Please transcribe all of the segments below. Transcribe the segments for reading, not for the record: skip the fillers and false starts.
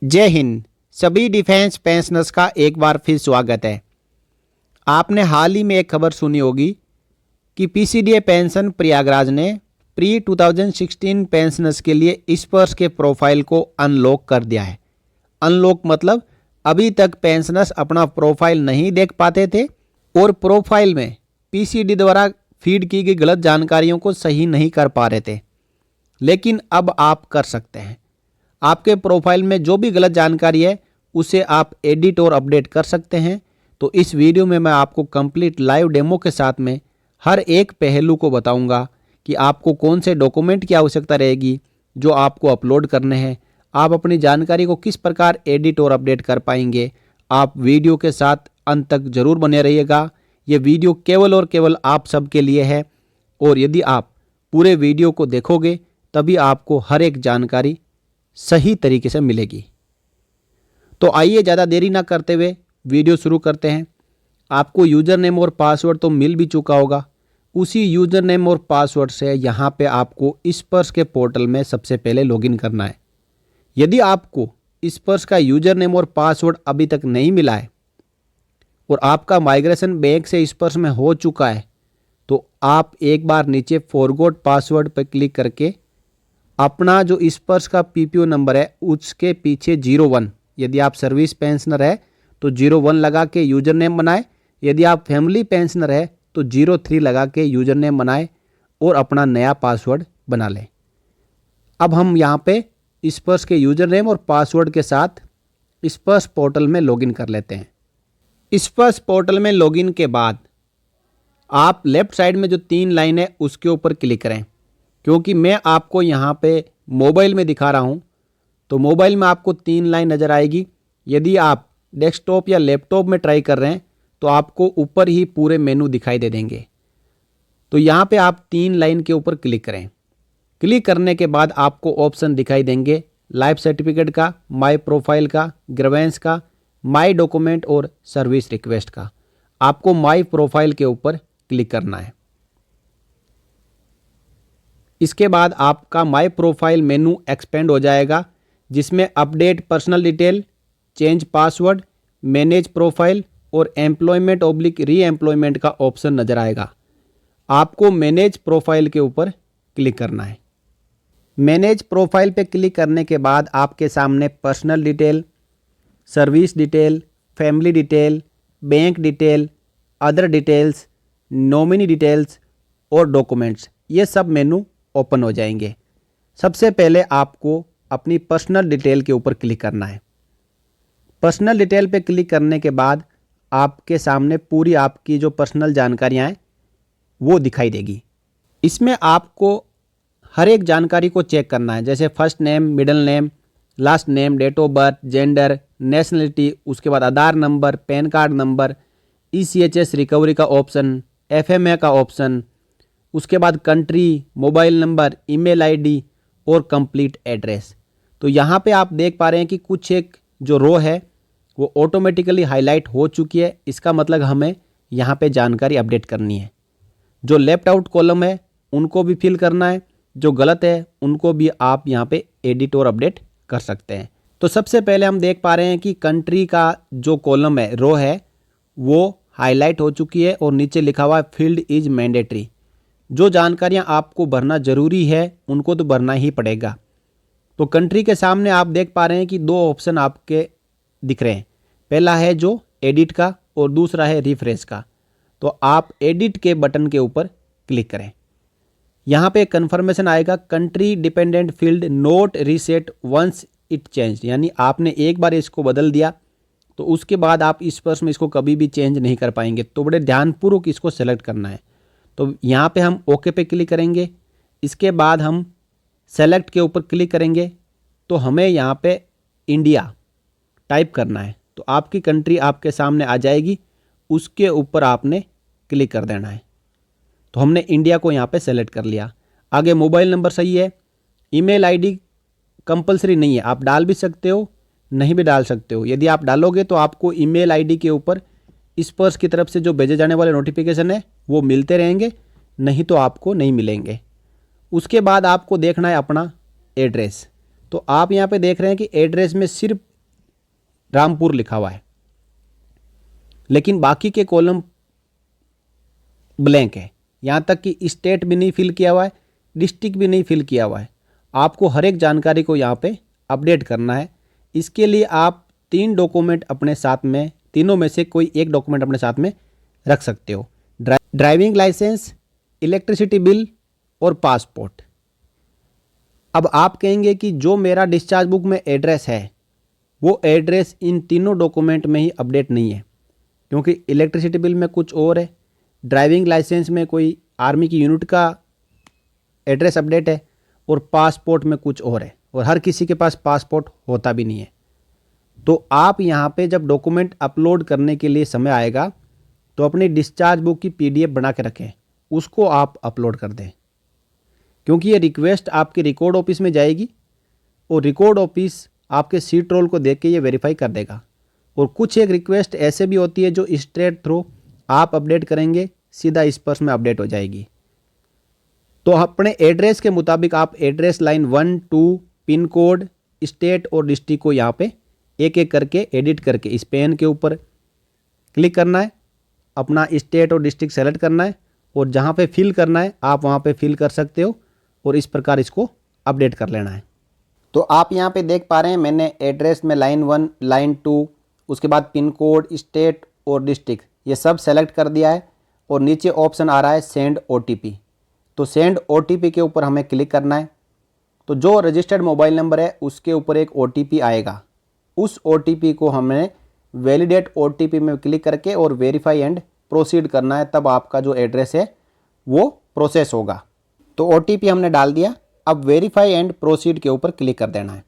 जय हिंद। सभी defence pensioners का एक बार फिर स्वागत है। आपने हाल ही में एक खबर सुनी होगी कि पीसीडीए पेंशन प्रयागराज ने प्री 2016 पेंशनर्स के लिए इस वर्ष के प्रोफाइल को अनलॉक कर दिया है। अनलॉक मतलब अभी तक पेंशनर्स अपना प्रोफाइल नहीं देख पाते थे और प्रोफाइल में पीसीडी द्वारा फीड की गई गलत जानकारियों को सही नहीं कर पा रहे थे, लेकिन अब आप कर सकते हैं। आपके प्रोफाइल में जो भी गलत जानकारी है उसे आप एडिट और अपडेट कर सकते हैं। तो इस वीडियो में मैं आपको कंप्लीट लाइव डेमो के साथ में हर एक पहलू को बताऊंगा कि आपको कौन से डॉक्यूमेंट की आवश्यकता रहेगी जो आपको अपलोड करने हैं, आप अपनी जानकारी को किस प्रकार एडिट और अपडेट कर पाएंगे। आप वीडियो के साथ अंत तक जरूर बने रहिएगा। ये वीडियो केवल और केवल आप सबके लिए है और यदि आप पूरे वीडियो को देखोगे तभी आपको हर एक जानकारी सही तरीके से मिलेगी। तो आइए ज़्यादा देरी ना करते हुए वीडियो शुरू करते हैं। आपको यूज़र नेम और पासवर्ड तो मिल भी चुका होगा। उसी यूज़र नेम और पासवर्ड से यहाँ पे आपको स्पर्श के पोर्टल में सबसे पहले लॉगिन करना है। यदि आपको स्पर्श का यूज़र नेम और पासवर्ड अभी तक नहीं मिला है और आपका माइग्रेशन बैंक से स्पर्श में हो चुका है तो आप एक बार नीचे फॉरगॉट पासवर्ड पर क्लिक करके अपना जो स्पर्श का पीपीओ नंबर है उसके पीछे 01, यदि आप सर्विस पेंशनर है तो 01 लगा के यूज़र नेम बनाए, यदि आप फैमिली पेंशनर है तो 03 लगा के यूज़र नेम बनाए और अपना नया पासवर्ड बना लें। अब हम यहाँ पे स्पर्श के यूज़र नेम और पासवर्ड के साथ स्पर्श पोर्टल में लॉगिन कर लेते हैं। स्पर्श पोर्टल में लॉगिन के बाद आप लेफ्ट साइड में जो 3 लाइन है उसके ऊपर क्लिक करें। क्योंकि मैं आपको यहाँ पे मोबाइल में दिखा रहा हूँ तो मोबाइल में आपको 3 लाइन नज़र आएगी। यदि आप डेस्कटॉप या लैपटॉप में ट्राई कर रहे हैं तो आपको ऊपर ही पूरे मेनू दिखाई दे देंगे। तो यहाँ पे आप 3 लाइन के ऊपर क्लिक करें। क्लिक करने के बाद आपको ऑप्शन दिखाई देंगे लाइफ सर्टिफिकेट का, माई प्रोफाइल का, ग्रीवेंस का, माई डॉक्यूमेंट और सर्विस रिक्वेस्ट का। आपको माई प्रोफाइल के ऊपर क्लिक करना है। इसके बाद आपका माई प्रोफाइल मेनू एक्सपेंड हो जाएगा जिसमें update personal detail, change password, manage profile और एम्प्लॉयमेंट ऑब्लिक री एम्प्लॉयमेंट का ऑप्शन नज़र आएगा। आपको मैनेज प्रोफाइल के ऊपर क्लिक करना है। मैनेज प्रोफाइल पे क्लिक करने के बाद आपके सामने personal detail, service detail, family detail, bank detail, other details, nominee details और डॉक्यूमेंट्स, ये सब मेनू ओपन हो जाएंगे। सबसे पहले आपको अपनी पर्सनल डिटेल के ऊपर क्लिक करना है। पर्सनल डिटेल पे क्लिक करने के बाद आपके सामने पूरी आपकी जो पर्सनल जानकारियां हैं वो दिखाई देगी। इसमें आपको हर एक जानकारी को चेक करना है, जैसे first name, middle name, last name, date of birth, gender, nationality, उसके बाद Aadhaar number, PAN card number, ECHS recovery का ऑप्शन, एफएमए का ऑप्शन, उसके बाद country, mobile number, email ID और कंप्लीट एड्रेस। तो यहाँ पे आप देख पा रहे हैं कि कुछ एक जो रो है वो ऑटोमेटिकली हाईलाइट हो चुकी है। इसका मतलब हमें यहाँ पे जानकारी अपडेट करनी है। जो लेफ्ट आउट कॉलम है उनको भी फिल करना है, जो गलत है उनको भी आप यहाँ पे एडिट और अपडेट कर सकते हैं। तो सबसे पहले हम देख पा रहे हैं कि कंट्री का जो कॉलम है, रो है, वो हाईलाइट हो चुकी है और नीचे लिखा हुआ है फील्ड इज मैंडेटरी। जो जानकारियां आपको भरना जरूरी है उनको तो भरना ही पड़ेगा। तो कंट्री के सामने आप देख पा रहे हैं कि 2 ऑप्शन आपके दिख रहे हैं। पहला है जो एडिट का और दूसरा है रिफ्रेश का। तो आप एडिट के बटन के ऊपर क्लिक करें। यहाँ पे कंफर्मेशन आएगा country dependent field not reset once it change, यानी आपने एक बार इसको बदल दिया तो उसके बाद आप इस स्पर्श में इसको कभी भी चेंज नहीं कर पाएंगे। तो बड़े ध्यानपूर्वक इसको सेलेक्ट करना है। तो यहाँ पे हम ओके पे क्लिक करेंगे। इसके बाद हम सेलेक्ट के ऊपर क्लिक करेंगे तो हमें यहाँ पे इंडिया टाइप करना है। तो आपकी कंट्री आपके सामने आ जाएगी, उसके ऊपर आपने क्लिक कर देना है। तो हमने इंडिया को यहाँ पे सेलेक्ट कर लिया। आगे मोबाइल नंबर सही है, ईमेल आईडी कंपलसरी नहीं है, आप डाल भी सकते हो, नहीं भी डाल सकते हो। यदि आप डालोगे तो आपको ईमेल आईडी के ऊपर स्पर्श की तरफ से जो भेजे जाने वाले नोटिफिकेशन है वो मिलते रहेंगे, नहीं तो आपको नहीं मिलेंगे। उसके बाद आपको देखना है अपना एड्रेस। तो आप यहाँ पे देख रहे हैं कि एड्रेस में सिर्फ रामपुर लिखा हुआ है, लेकिन बाकी के कॉलम ब्लैंक है। यहाँ तक कि स्टेट भी नहीं फिल किया हुआ है, डिस्ट्रिक्ट भी नहीं फिल किया हुआ है। आपको हर एक जानकारी को यहाँ पे अपडेट करना है। इसके लिए आप 3 डॉक्यूमेंट अपने साथ में, तीनों में से कोई एक डॉक्यूमेंट अपने साथ में रख सकते हो। ड्राइविंग लाइसेंस, इलेक्ट्रिसिटी बिल और पासपोर्ट। अब आप कहेंगे कि जो मेरा डिस्चार्ज बुक में एड्रेस है वो एड्रेस इन तीनों डॉक्यूमेंट में ही अपडेट नहीं है, क्योंकि इलेक्ट्रिसिटी बिल में कुछ और है, ड्राइविंग लाइसेंस में कोई आर्मी की यूनिट का एड्रेस अपडेट है और पासपोर्ट में कुछ और है, और हर किसी के पास पासपोर्ट होता भी नहीं है। तो आप यहाँ पे जब डॉक्यूमेंट अपलोड करने के लिए समय आएगा तो अपनी डिस्चार्ज बुक की PDF बना के रखें, उसको आप अपलोड कर दें, क्योंकि ये रिक्वेस्ट आपके रिकॉर्ड ऑफिस में जाएगी और रिकॉर्ड ऑफिस आपके सीट रोल को देख के ये वेरीफाई कर देगा। और कुछ एक रिक्वेस्ट ऐसे भी होती है जो स्ट्रेट थ्रू आप अपडेट करेंगे, सीधा इस पर्स में अपडेट हो जाएगी। तो अपने एड्रेस के मुताबिक आप address line 1, 2, pin code, state और डिस्ट्रिक्ट को यहाँ पे एक एक करके एडिट करके इस पेन के ऊपर क्लिक करना है, अपना स्टेट और डिस्ट्रिक्ट सेलेक्ट करना है और जहाँ पे फिल करना है आप वहाँ पे फिल कर सकते हो और इस प्रकार इसको अपडेट कर लेना है। तो आप यहाँ पे देख पा रहे हैं मैंने एड्रेस में लाइन 1, लाइन 2, उसके बाद पिन कोड, स्टेट और डिस्ट्रिक्ट ये सब सेलेक्ट कर दिया है और नीचे ऑप्शन आ रहा है सेंड OTP। तो सेंड OTP के ऊपर हमें क्लिक करना है। तो जो रजिस्टर्ड मोबाइल नंबर है उसके ऊपर एक OTP आएगा, उस OTP को हमने वैलिडेट OTP में क्लिक करके और वेरीफाई एंड प्रोसीड करना है, तब आपका जो एड्रेस है वो प्रोसेस होगा। तो OTP हमने डाल दिया, अब वेरीफाई एंड प्रोसीड के ऊपर क्लिक कर देना है।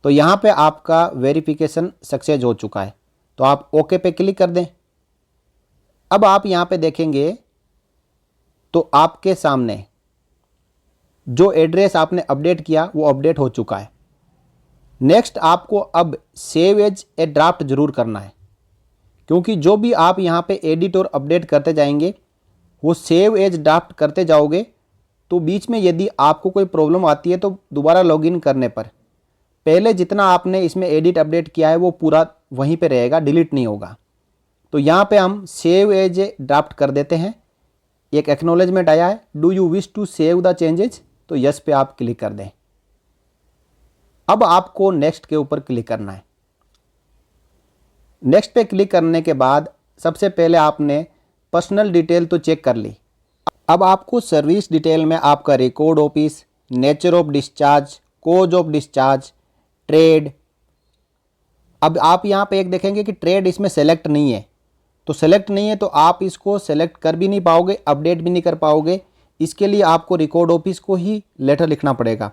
तो यहाँ पे आपका वेरिफिकेशन सक्सेस हो चुका है, तो आप ओके पे क्लिक कर दें। अब आप यहाँ पे देखेंगे तो आपके सामने जो एड्रेस आपने अपडेट किया वो अपडेट हो चुका है। नेक्स्ट आपको अब सेव एज ए ड्राफ्ट जरूर करना है, क्योंकि जो भी आप यहाँ पे एडिट और अपडेट करते जाएंगे वो सेव एज ड्राफ्ट करते जाओगे, तो बीच में यदि आपको कोई प्रॉब्लम आती है तो दोबारा लॉगिन करने पर पहले जितना आपने इसमें एडिट अपडेट किया है वो पूरा वहीं पे रहेगा, डिलीट नहीं होगा। तो यहाँ पे हम सेव एज ए ड्राफ्ट कर देते हैं। एक एक्नॉलेजमेंट आया है, do you wish to save the changes, तो यस पे आप क्लिक कर दें। अब आपको नेक्स्ट के ऊपर क्लिक करना है। नेक्स्ट पे क्लिक करने के बाद सबसे पहले आपने पर्सनल डिटेल तो चेक कर ली। अब आपको सर्विस डिटेल में आपका record office, nature of discharge, cause of discharge, trade. अब आप यहाँ पे एक देखेंगे कि ट्रेड इसमें सेलेक्ट नहीं है, तो सेलेक्ट नहीं है तो आप इसको सेलेक्ट कर भी नहीं पाओगे, अपडेट भी नहीं कर पाओगे। इसके लिए आपको रिकॉर्ड ऑफिस को ही लेटर लिखना पड़ेगा।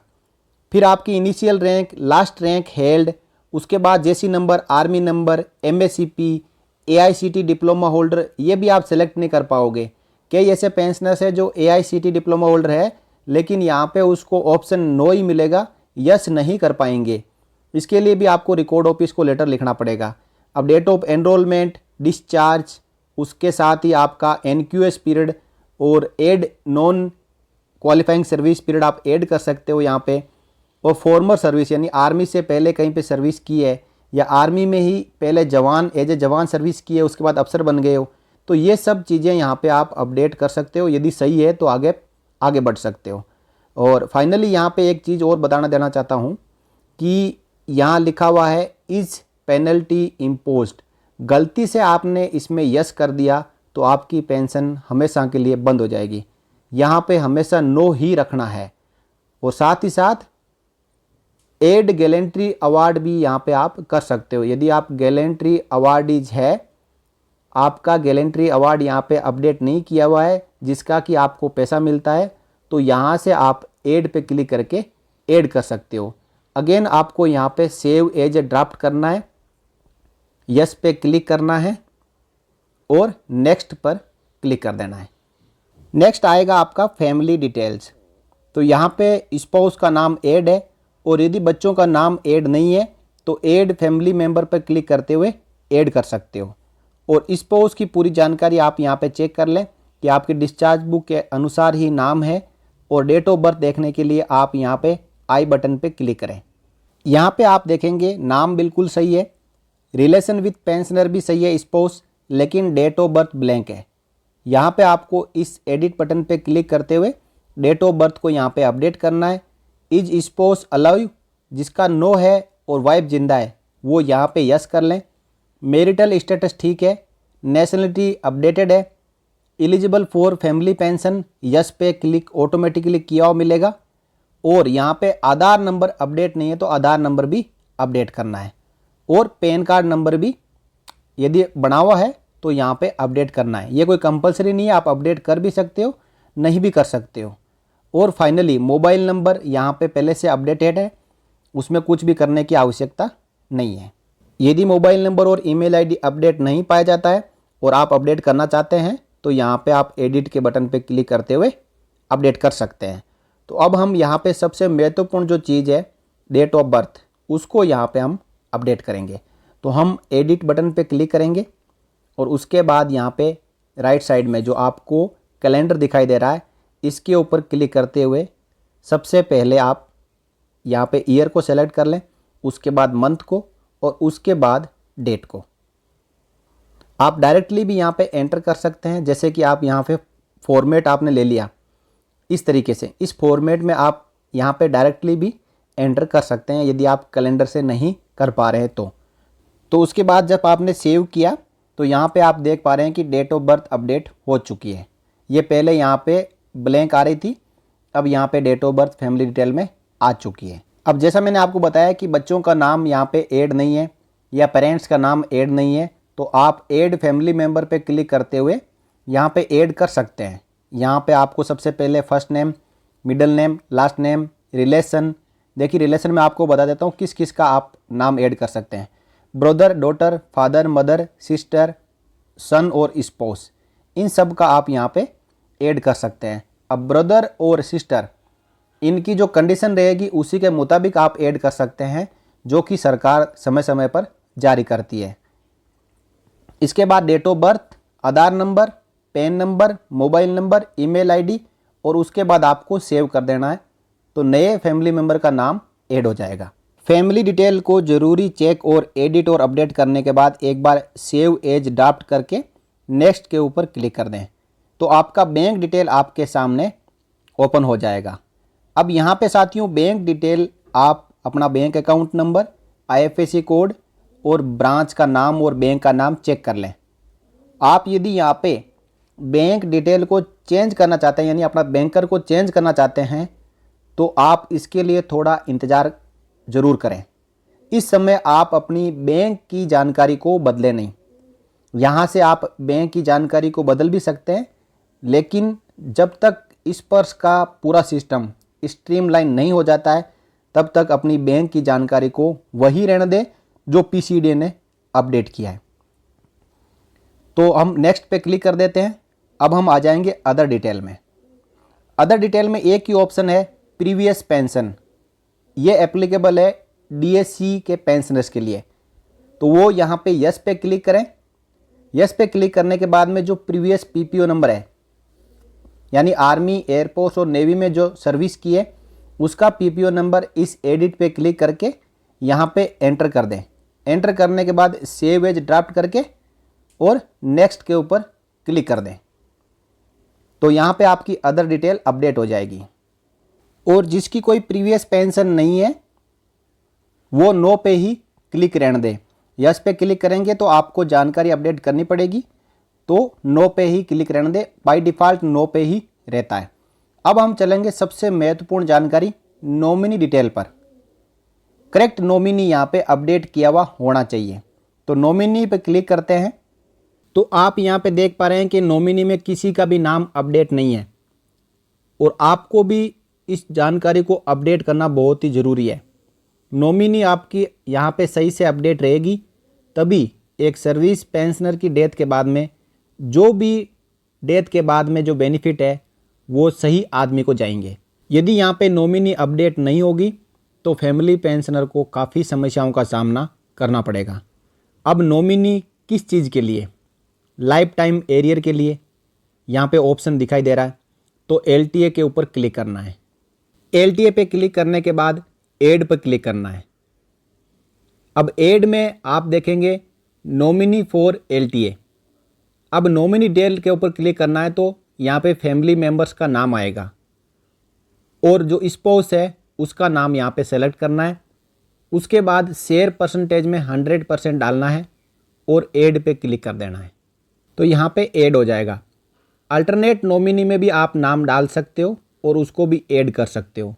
फिर आपकी initial rank, last rank held, उसके बाद JC number, army number, MSCP, AICT diploma holder, ये भी आप सेलेक्ट नहीं कर पाओगे। कई ऐसे पेंशनर्स है जो AICT डिप्लोमा होल्डर है लेकिन यहाँ पे उसको ऑप्शन नो ही मिलेगा, यस नहीं कर पाएंगे। इसके लिए भी आपको रिकॉर्ड ऑफिस को लेटर लिखना पड़ेगा। अब डेट ऑफ एनरोलमेंट, डिस्चार्ज, उसके साथ ही आपका NQS पीरियड और add non qualifying service period आप ऐड कर सकते हो यहाँ पे। और फॉर्मर सर्विस यानी आर्मी से पहले कहीं पे सर्विस की है या आर्मी में ही पहले जवान एज ए जवान सर्विस की है उसके बाद अफसर बन गए हो, तो ये सब चीज़ें यहाँ पे आप अपडेट कर सकते हो। यदि सही है तो आगे बढ़ सकते हो। और फाइनली यहाँ पे एक चीज़ और बताना देना चाहता हूँ कि यहाँ लिखा हुआ है इज पेनल्टी इम्पोज्ड। गलती से आपने इसमें यस कर दिया तो आपकी पेंशन हमेशा के लिए बंद हो जाएगी। यहाँ पे हमेशा नो ही रखना है। और साथ ही साथ एड गैलेंट्री अवार्ड भी यहाँ पे आप कर सकते हो। यदि आप गैलेंट्री अवार्डीज है, आपका गैलेंट्री अवार्ड यहाँ पे अपडेट नहीं किया हुआ है जिसका कि आपको पैसा मिलता है, तो यहाँ से आप ऐड पे क्लिक करके ऐड कर सकते हो। अगेन आपको यहाँ पे सेव एज ए ड्राफ्ट करना है, यस पे क्लिक करना है और नेक्स्ट पर क्लिक कर देना है। नेक्स्ट आएगा आपका फैमिली डिटेल्स। तो यहाँ पे स्पाउस का नाम ऐड है और यदि बच्चों का नाम ऐड नहीं है तो ऐड फैमिली मेंबर पर क्लिक करते हुए ऐड कर सकते हो। और स्पाउस की पूरी जानकारी आप यहाँ पे चेक कर लें कि आपकी डिस्चार्ज बुक के अनुसार ही नाम है। और डेट ऑफ बर्थ देखने के लिए आप यहाँ पे आई बटन पे क्लिक करें। यहाँ पे आप देखेंगे नाम बिल्कुल सही है, रिलेशन विथ पेंशनर भी सही है स्पाउस, लेकिन डेट ऑफ बर्थ ब्लैंक है। यहाँ पे आपको इस एडिट बटन पे क्लिक करते हुए डेट ऑफ बर्थ को यहाँ पे अपडेट करना है। इज स्पाउस अलाइव, जिसका नो है और वाइफ जिंदा है वो यहाँ पे यस कर लें। मैरिटल स्टेटस ठीक है, नेशनलिटी अपडेटेड है, eligible for family pension yes पे क्लिक ऑटोमेटिकली किया हुआ मिलेगा। और यहाँ पे आधार नंबर अपडेट नहीं है तो आधार नंबर भी अपडेट करना है, और पैन कार्ड नंबर भी यदि बना हुआ है तो यहाँ पे अपडेट करना है। ये कोई कंपलसरी नहीं है, आप अपडेट कर भी सकते हो, नहीं भी कर सकते हो। और फाइनली मोबाइल नंबर यहाँ पे पहले से अपडेटेड है, उसमें कुछ भी करने की आवश्यकता नहीं है। यदि मोबाइल नंबर और ईमेल आईडी अपडेट नहीं पाया जाता है और आप अपडेट करना चाहते हैं तो यहाँ पे आप एडिट के बटन पे क्लिक करते हुए अपडेट कर सकते हैं। तो अब हम यहाँ पे सबसे महत्वपूर्ण जो चीज़ है डेट ऑफ बर्थ, उसको यहाँ पे हम अपडेट करेंगे। तो हम एडिट बटन पे क्लिक करेंगे और उसके बाद यहाँ पे राइट साइड में जो आपको कैलेंडर दिखाई दे रहा है इसके ऊपर क्लिक करते हुए सबसे पहले आप यहाँ पे ईयर को सेलेक्ट कर लें, उसके बाद मंथ को और उसके बाद डेट को। आप डायरेक्टली भी यहाँ पे एंटर कर सकते हैं, जैसे कि आप यहाँ पे फॉर्मेट आपने ले लिया इस तरीके से, इस फॉर्मेट में आप यहाँ पे डायरेक्टली भी एंटर कर सकते हैं यदि आप कैलेंडर से नहीं कर पा रहे हैं तो उसके बाद जब आपने सेव किया तो यहाँ पे आप देख पा रहे हैं कि डेट ऑफ बर्थ अपडेट हो चुकी है। ये पहले यहाँ पे ब्लैंक आ रही थी, अब यहाँ पे date of birth family detail में आ चुकी है। अब जैसा मैंने आपको बताया कि बच्चों का नाम यहाँ पे ऐड नहीं है या पेरेंट्स का नाम ऐड नहीं है, तो आप ऐड फैमिली मेम्बर पे क्लिक करते हुए यहाँ पे ऐड कर सकते हैं। यहाँ पे आपको सबसे पहले first name, middle name, last name, relation, देखिए रिलेशन में आपको बता देता हूँ किस किस का आप नाम ऐड कर सकते हैं। Brother, daughter, father, mother, sister, son और स्पाउस, इन सब का आप यहाँ पे ऐड कर सकते हैं। अब ब्रदर और सिस्टर इनकी जो कंडीशन रहेगी उसी के मुताबिक आप ऐड कर सकते हैं, जो कि सरकार समय समय पर जारी करती है। इसके बाद date of birth, Aadhaar number, PAN number, mobile number, email ID और उसके बाद आपको सेव कर देना है, तो नए फैमिली मेम्बर का नाम ऐड हो जाएगा। फैमिली डिटेल को ज़रूरी चेक और एडिट और अपडेट करने के बाद एक बार सेव एज ड्राफ्ट करके नेक्स्ट के ऊपर क्लिक कर दें, तो आपका बैंक डिटेल आपके सामने ओपन हो जाएगा। अब यहाँ पे साथियों बैंक डिटेल आप अपना bank account number, IFSC code और ब्रांच का नाम और बैंक का नाम चेक कर लें। आप यदि यहाँ पे बैंक डिटेल को चेंज करना चाहते हैं, यानी अपना बैंकर को चेंज करना चाहते हैं, तो आप इसके लिए थोड़ा इंतज़ार ज़रूर करें। इस समय आप अपनी बैंक की जानकारी को बदलें नहीं। यहाँ से आप बैंक की जानकारी को बदल भी सकते हैं, लेकिन जब तक इस पर का पूरा सिस्टम स्ट्रीमलाइन नहीं हो जाता है तब तक अपनी बैंक की जानकारी को वही रहने दें जो पीसीडी ने अपडेट किया है। तो हम नेक्स्ट पे क्लिक कर देते हैं। अब हम आ जाएंगे अदर डिटेल में। अदर डिटेल में एक ही ऑप्शन है प्रीवियस पेंशन, ये एप्लीकेबल है डीएससी के पेंशनर्स के लिए, तो वो यहाँ पे यस पे क्लिक करें। यस पे क्लिक करने के बाद में जो प्रीवियस पीपीओ नंबर है, यानी आर्मी, एयरफोर्स और नेवी में जो सर्विस की है उसका पीपीओ नंबर इस एडिट पे क्लिक करके यहाँ पे एंटर कर दें। एंटर करने के बाद सेव एज ड्राफ्ट करके और नेक्स्ट के ऊपर क्लिक कर दें, तो यहाँ पे आपकी अदर डिटेल अपडेट हो जाएगी। और जिसकी कोई प्रीवियस पेंशन नहीं है वो नो पे ही क्लिक रहने दें। यस पे क्लिक करेंगे तो आपको जानकारी अपडेट करनी पड़ेगी, तो नो पे ही क्लिक रहने दें, बाय डिफ़ॉल्ट नो पे ही रहता है। अब हम चलेंगे सबसे महत्वपूर्ण जानकारी नॉमिनी डिटेल पर। करेक्ट नॉमिनी यहाँ पे अपडेट किया हुआ होना चाहिए, तो नॉमिनी पे क्लिक करते हैं। तो आप यहाँ पे देख पा रहे हैं कि नॉमिनी में किसी का भी नाम अपडेट नहीं है, और आपको भी इस जानकारी को अपडेट करना बहुत ही ज़रूरी है। नॉमिनी आपकी यहाँ पे सही से अपडेट रहेगी, तभी एक सर्विस पेंशनर की डेथ के बाद में जो भी डेथ के बाद में जो बेनिफिट है वो सही आदमी को जाएंगे। यदि यहाँ पे नॉमिनी अपडेट नहीं होगी तो फैमिली पेंशनर को काफ़ी समस्याओं का सामना करना पड़ेगा। अब नॉमिनी किस चीज़ के लिए? लाइफ टाइम एरियर के लिए यहाँ पे ऑप्शन दिखाई दे रहा है, तो एलटीए के ऊपर क्लिक करना है। एलटीए पे क्लिक करने के बाद ऐड पर क्लिक करना है। अब एड में आप देखेंगे नॉमिनी फॉर एलटीए। अब नॉमिनी डिटेल के ऊपर क्लिक करना है तो यहाँ पे फैमिली मेंबर्स का नाम आएगा और जो स्पाउस है उसका नाम यहाँ पे सेलेक्ट करना है। उसके बाद शेयर परसेंटेज में 100% डालना है और ऐड पे क्लिक कर देना है तो यहाँ पे ऐड हो जाएगा। अल्टरनेट नॉमिनी में भी आप नाम डाल सकते हो और उसको भी ऐड कर सकते हो।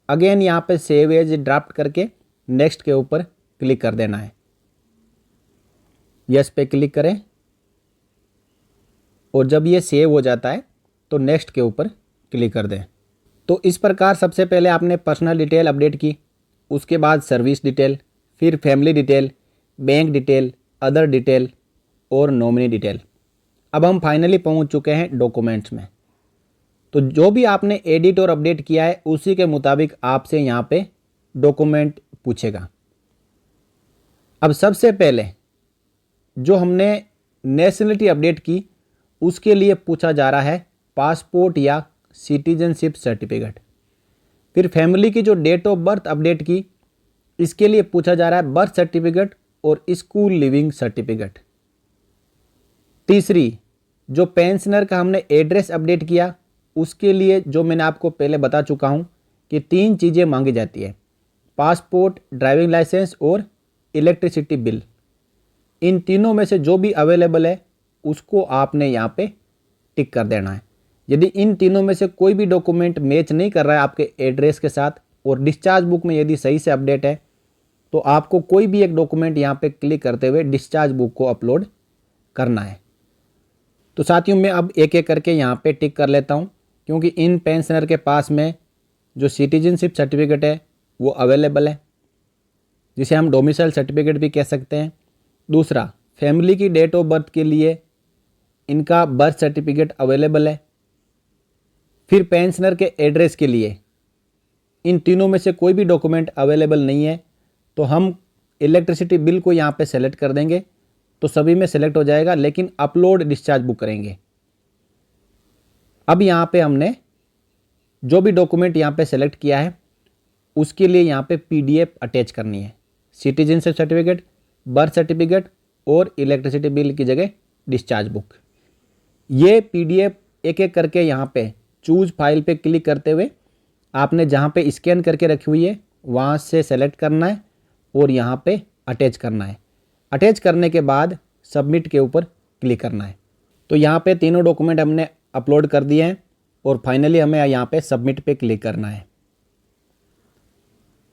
अगेन यहाँ पे सेव एज ड्राफ्ट करके नेक्स्ट के ऊपर क्लिक कर देना है। यस पे क्लिक करें और जब ये सेव हो जाता है तो नेक्स्ट के ऊपर क्लिक कर दें। तो इस प्रकार सबसे पहले आपने पर्सनल डिटेल अपडेट की, उसके बाद सर्विस डिटेल, फिर family detail, bank detail, other detail और नॉमिनी डिटेल। अब हम फाइनली पहुंच चुके हैं डॉक्यूमेंट्स में। तो जो भी आपने एडिट और अपडेट किया है उसी के मुताबिक आपसे यहाँ पे डॉक्यूमेंट पूछेगा। अब सबसे पहले जो हमने नेशनलिटी अपडेट की उसके लिए पूछा जा रहा है पासपोर्ट या सिटीजनशिप सर्टिफिकेट। फिर फैमिली की जो डेट ऑफ बर्थ अपडेट की इसके लिए पूछा जा रहा है बर्थ सर्टिफिकेट और स्कूल लिविंग सर्टिफिकेट। तीसरी जो पेंशनर का हमने एड्रेस अपडेट किया उसके लिए जो मैंने आपको पहले बता चुका हूँ कि 3 चीज़ें मांगी जाती है, पासपोर्ट, ड्राइविंग लाइसेंस और इलेक्ट्रिसिटी बिल। इन तीनों में से जो भी अवेलेबल है उसको आपने यहाँ पे टिक कर देना है। यदि इन तीनों में से कोई भी डॉक्यूमेंट मैच नहीं कर रहा है आपके एड्रेस के साथ और डिस्चार्ज बुक में यदि सही से अपडेट है तो आपको कोई भी एक डॉक्यूमेंट यहाँ पे क्लिक करते हुए डिस्चार्ज बुक को अपलोड करना है। तो साथियों मैं अब एक एक करके यहाँ पे टिक कर लेता हूँ क्योंकि इन पेंशनर के पास में जो सिटीजनशिप सर्टिफिकेट है वो अवेलेबल है, जिसे हम डोमिसाइल सर्टिफिकेट भी कह सकते हैं। दूसरा, फैमिली की डेट ऑफ बर्थ के लिए इनका बर्थ सर्टिफिकेट अवेलेबल है। फिर पेंशनर के एड्रेस के लिए इन तीनों में से कोई भी डॉक्यूमेंट अवेलेबल नहीं है तो हम इलेक्ट्रिसिटी बिल को यहाँ पे सेलेक्ट कर देंगे तो सभी में सेलेक्ट हो जाएगा, लेकिन अपलोड डिस्चार्ज बुक करेंगे। अब यहाँ पे हमने जो भी डॉक्यूमेंट यहाँ पे सेलेक्ट किया है उसके लिए यहाँ पे PDF अटैच करनी है। सिटीजनशिप सर्टिफिकेट, बर्थ सर्टिफिकेट और इलेक्ट्रिसिटी बिल की जगह डिस्चार्ज बुक। ये PDF एक एक करके यहाँ पे चूज फाइल पे क्लिक करते हुए आपने जहाँ पे स्कैन करके रखी हुई है वहाँ से सेलेक्ट करना है और यहाँ पे अटैच करना है। अटैच करने के बाद सबमिट के ऊपर क्लिक करना है। तो यहाँ पे तीनों डॉक्यूमेंट हमने अपलोड कर दिए हैं और फाइनली हमें यहाँ पे सबमिट पे क्लिक करना है।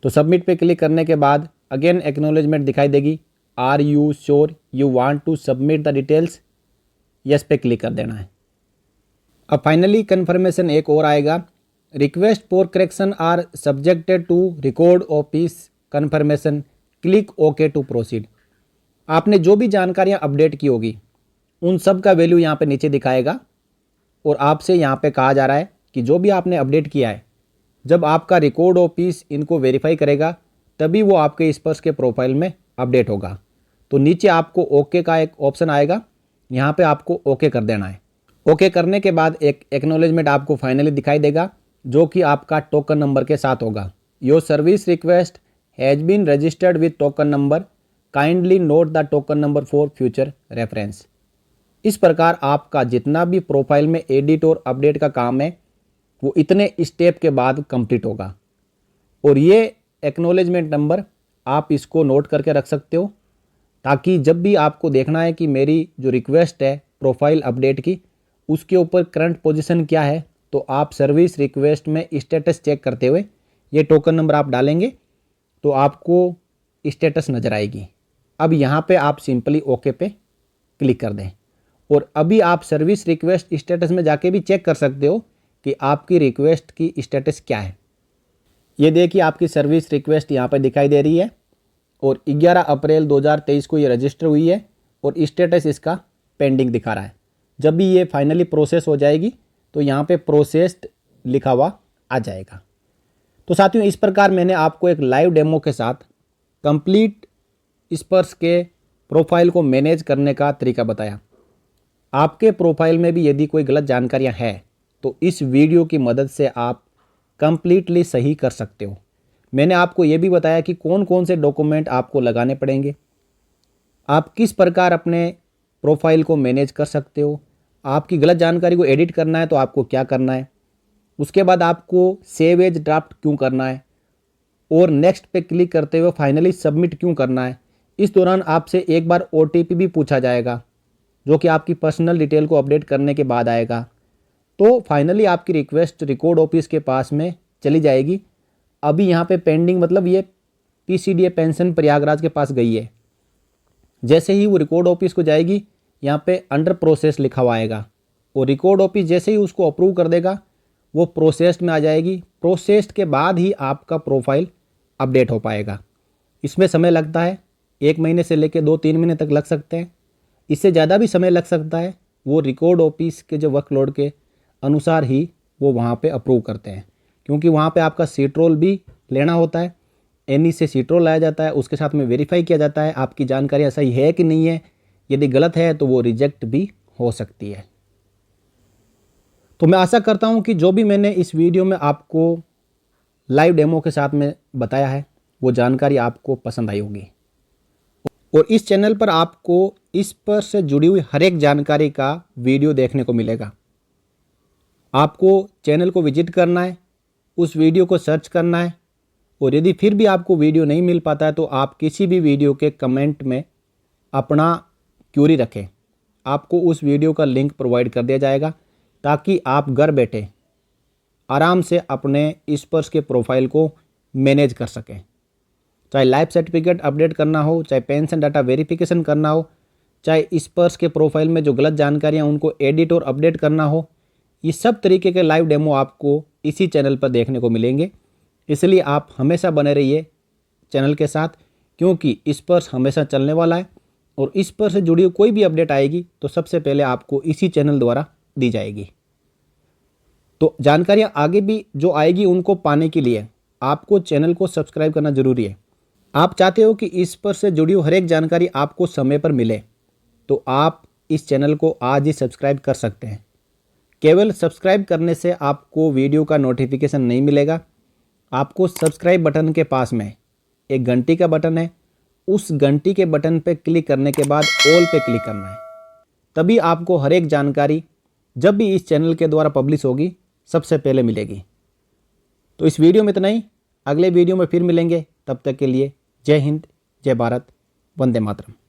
तो सबमिट पे क्लिक करने के बाद अगेन एक्नॉलेजमेंट दिखाई देगी, are you sure you want to submit the details, yes पे क्लिक कर देना है। अब फाइनली कन्फर्मेशन एक और आएगा, request for correction are subjected to record office confirmation, click okay to proceed. आपने जो भी जानकारियां अपडेट की होगी उन सब का वैल्यू यहाँ पे नीचे दिखाएगा और आपसे यहाँ पे कहा जा रहा है कि जो भी आपने अपडेट किया है जब आपका रिकॉर्ड ऑफिस इनको वेरीफाई करेगा तभी वो आपके स्पर्श के प्रोफाइल में अपडेट होगा। तो नीचे आपको ओके का एक ऑप्शन आएगा, यहाँ पे आपको ओके कर देना है। ओके करने के बाद एक एक्नॉलेजमेंट आपको फाइनली दिखाई देगा जो कि आपका टोकन नंबर के साथ होगा। Your service request has been registered with token number, kindly note the token number for future reference. इस प्रकार आपका जितना भी प्रोफाइल में एडिट और अपडेट का काम है वो इतने स्टेप के बाद कंप्लीट होगा। और ये एक्नॉलेजमेंट नंबर आप इसको नोट करके रख सकते हो ताकि जब भी आपको देखना है कि मेरी जो रिक्वेस्ट है प्रोफाइल अपडेट की उसके ऊपर करंट पोजीशन क्या है तो आप सर्विस रिक्वेस्ट में स्टेटस चेक करते हुए ये टोकन नंबर आप डालेंगे तो आपको स्टेटस नज़र आएगी। अब यहाँ पे आप सिंपली ओके पे क्लिक कर दें और अभी आप सर्विस रिक्वेस्ट स्टेटस में जाके भी चेक कर सकते हो कि आपकी रिक्वेस्ट की स्टेटस क्या है। ये देखिए आपकी सर्विस रिक्वेस्ट यहाँ पर दिखाई दे रही है और 11 अप्रैल 2023 को ये रजिस्टर हुई है और स्टेटस इसका पेंडिंग दिखा रहा है। जब भी ये फाइनली प्रोसेस हो जाएगी तो यहाँ पे प्रोसेस्ड लिखा हुआ आ जाएगा। तो साथियों इस प्रकार मैंने आपको एक लाइव डेमो के साथ कंप्लीट स्पर्श के प्रोफाइल को मैनेज करने का तरीका बताया। आपके प्रोफाइल में भी यदि कोई गलत जानकारियाँ हैं तो इस वीडियो की मदद से आप कंप्लीटली सही कर सकते हो। मैंने आपको ये भी बताया कि कौन कौन से डॉक्यूमेंट आपको लगाने पड़ेंगे, आप किस प्रकार अपने प्रोफाइल को मैनेज कर सकते हो, आपकी गलत जानकारी को एडिट करना है तो आपको क्या करना है, उसके बाद आपको सेव एज ड्राफ्ट क्यों करना है और नेक्स्ट पे क्लिक करते हुए फाइनली सबमिट क्यों करना है। इस दौरान आपसे एक बार OTP भी पूछा जाएगा जो कि आपकी पर्सनल डिटेल को अपडेट करने के बाद आएगा। तो फाइनली आपकी रिक्वेस्ट रिकॉर्ड ऑफिस के पास में चली जाएगी। अभी यहाँ पे पेंडिंग मतलब ये PCDA पेंशन प्रयागराज के पास गई है। जैसे ही वो रिकॉर्ड ऑफिस को जाएगी यहाँ पे अंडर प्रोसेस लिखा हुआ आएगा और रिकॉर्ड ऑफिस जैसे ही उसको अप्रूव कर देगा वो प्रोसेस्ड में आ जाएगी। प्रोसेस्ड के बाद ही आपका प्रोफाइल अपडेट हो पाएगा। इसमें समय लगता है, 1 महीने से लेकर 2-3 महीने तक लग सकते हैं, इससे ज़्यादा भी समय लग सकता है। वो रिकॉर्ड ऑफिस के जो वर्कलोड के अनुसार ही वो वहाँ पे अप्रूव करते हैं, क्योंकि वहाँ पे आपका सीट रोल भी लेना होता है। NE से सीट रोल लाया जाता है, उसके साथ में वेरीफाई किया जाता है आपकी जानकारी सही है कि नहीं है। यदि गलत है तो वो रिजेक्ट भी हो सकती है। तो मैं आशा करता हूँ कि जो भी मैंने इस वीडियो में आपको लाइव डेमो के साथ में बताया है वो जानकारी आपको पसंद आई होगी। और इस चैनल पर आपको इस पर से जुड़ी हुई हर एक जानकारी का वीडियो देखने को मिलेगा। आपको चैनल को विजिट करना है, उस वीडियो को सर्च करना है और यदि फिर भी आपको वीडियो नहीं मिल पाता है तो आप किसी भी वीडियो के कमेंट में अपना क्यूरी रखें, आपको उस वीडियो का लिंक प्रोवाइड कर दिया जाएगा ताकि आप घर बैठे आराम से अपने स्पर्श के प्रोफाइल को मैनेज कर सकें। चाहे लाइफ सर्टिफिकेट अपडेट करना हो, चाहे पेंशन डाटा वेरिफिकेशन करना हो, चाहे स्पर्श के प्रोफाइल में जो गलत जानकारियां उनको एडिट और अपडेट करना हो, ये सब तरीके के लाइव डेमो आपको इसी चैनल पर देखने को मिलेंगे। इसलिए आप हमेशा बने रहिए चैनल के साथ, क्योंकि स्पर्श हमेशा चलने वाला है और इस पर से जुड़ी हुई कोई भी अपडेट आएगी तो सबसे पहले आपको इसी चैनल द्वारा दी जाएगी। तो जानकारियाँ आगे भी जो आएगी उनको पाने के लिए आपको चैनल को सब्सक्राइब करना जरूरी है। आप चाहते हो कि इस पर से जुड़ी हुई हर एक जानकारी आपको समय पर मिले तो आप इस चैनल को आज ही सब्सक्राइब कर सकते हैं। केवल सब्सक्राइब करने से आपको वीडियो का नोटिफिकेशन नहीं मिलेगा। आपको सब्सक्राइब बटन के पास में एक घंटी का बटन है, उस घंटी के बटन पे क्लिक करने के बाद ऑल पे क्लिक करना है, तभी आपको हर एक जानकारी जब भी इस चैनल के द्वारा पब्लिश होगी सबसे पहले मिलेगी। तो इस वीडियो में इतना ही, अगले वीडियो में फिर मिलेंगे। तब तक के लिए जय हिंद, जय भारत, वंदे मातरम।